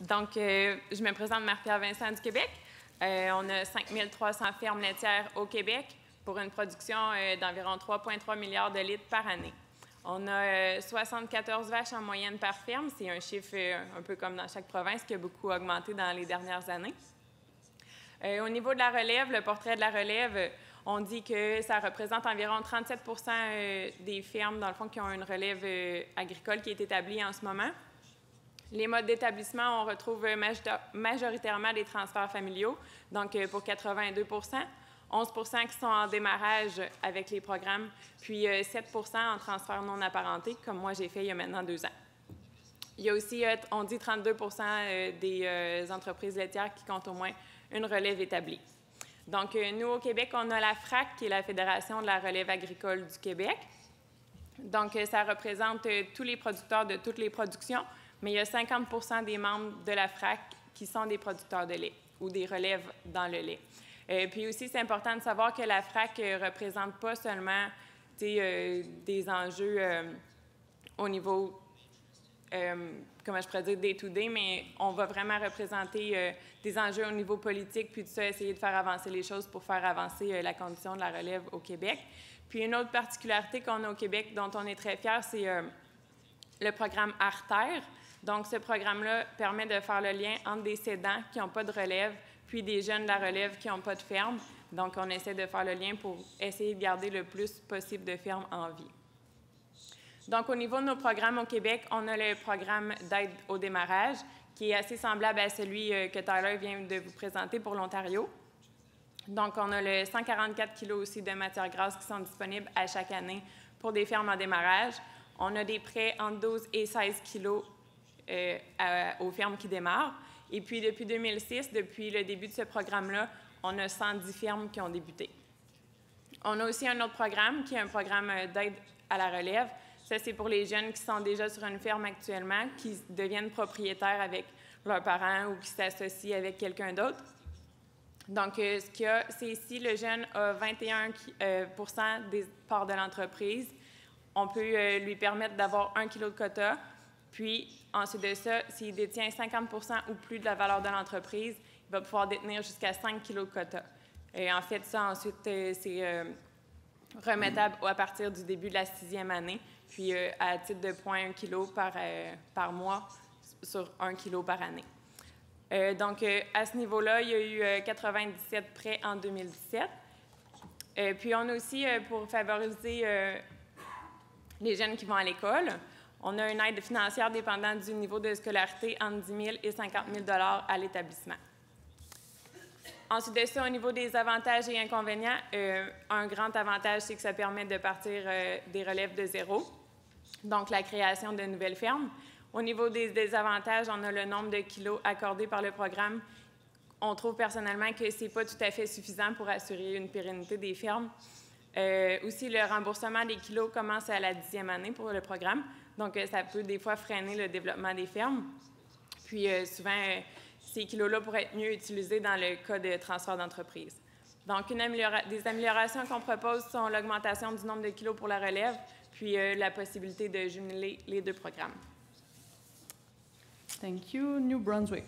Donc, je me présente Marie-Pierre Vincent du Québec. On a 5300 fermes laitières au Québec pour une production d'environ 3,3 milliards de litres par année. On a 74 vaches en moyenne par ferme. C'est un chiffre un peu comme dans chaque province qui a beaucoup augmenté dans les dernières années. Au niveau de la relève, le portrait de la relève, on dit que ça représente environ 37 des fermes, dans le fond, qui ont une relève agricole qui est établie en ce moment. Les modes d'établissement, on retrouve majoritairement des transferts familiaux, donc pour 82 11 qui sont en démarrage avec les programmes, puis 7 en transfert non apparenté, comme moi j'ai fait il y a maintenant 2 ans. Il y a aussi, on dit 32 des entreprises laitières qui comptent au moins une relève établie. Donc, nous, au Québec, on a la FRAC, qui est la Fédération de la relève agricole du Québec. Donc, ça représente tous les producteurs de toutes les productions, mais il y a 50 des membres de la FRAC qui sont des producteurs de lait ou des relèves dans le lait. Puis aussi, c'est important de savoir que la FRAC ne représente pas seulement des enjeux au niveau, comment je pourrais dire, day-to-day, mais on va vraiment représenter des enjeux au niveau politique, puis tout ça, essayer de faire avancer les choses pour faire avancer la condition de la relève au Québec. Puis une autre particularité qu'on a au Québec, dont on est très fiers, c'est le programme Artère. Donc, ce programme-là permet de faire le lien entre des cédants qui n'ont pas de relève, puis des jeunes de la relève qui n'ont pas de ferme. Donc, on essaie de faire le lien pour essayer de garder le plus possible de fermes en vie. Donc, au niveau de nos programmes au Québec, on a le programme d'aide au démarrage, qui est assez semblable à celui que Tyler vient de vous présenter pour l'Ontario. Donc, on a le 144 kg aussi de matières grasses qui sont disponibles à chaque année pour des fermes en démarrage. On a des prêts entre 12 et 16 kg aux fermes qui démarrent. Et puis, depuis 2006, depuis le début de ce programme-là, on a 110 fermes qui ont débuté. On a aussi un autre programme qui est un programme d'aide à la relève. Ça, c'est pour les jeunes qui sont déjà sur une ferme actuellement, qui deviennent propriétaires avec leurs parents ou qui s'associent avec quelqu'un d'autre. Donc, ce qu'il y a, c'est ici, le jeune a 21 des parts de l'entreprise. On peut lui permettre d'avoir 1 kg de quota. Puis, ensuite de ça, s'il détient 50 ou plus de la valeur de l'entreprise, il va pouvoir détenir jusqu'à 5 kg de quota. Et en fait, ça, ensuite, c'est remettable à partir du début de la 6e année, puis à titre de 0,1 kg par mois sur 1 kg par année. Donc, à ce niveau-là, il y a eu 97 prêts en 2017. Puis, on a aussi, pour favoriser les jeunes qui vont à l'école, on a une aide financière dépendant du niveau de scolarité entre 10 000 et 50 000 à l'établissement. Ensuite de ça, au niveau des avantages et inconvénients, un grand avantage, c'est que ça permet de partir des relèves de zéro, donc la création de nouvelles fermes. Au niveau des désavantages, on a le nombre de kilos accordés par le programme. On trouve personnellement que ce n'est pas tout à fait suffisant pour assurer une pérennité des fermes. Aussi, le remboursement des kilos commence à la 10e année pour le programme, donc ça peut des fois freiner le développement des fermes. Puis souvent, ces kilos-là pourraient être mieux utilisés dans le cas de transfert d'entreprise. Donc, des améliorations qu'on propose sont l'augmentation du nombre de kilos pour la relève, puis la possibilité de jumeler les deux programmes. Thank you, New Brunswick.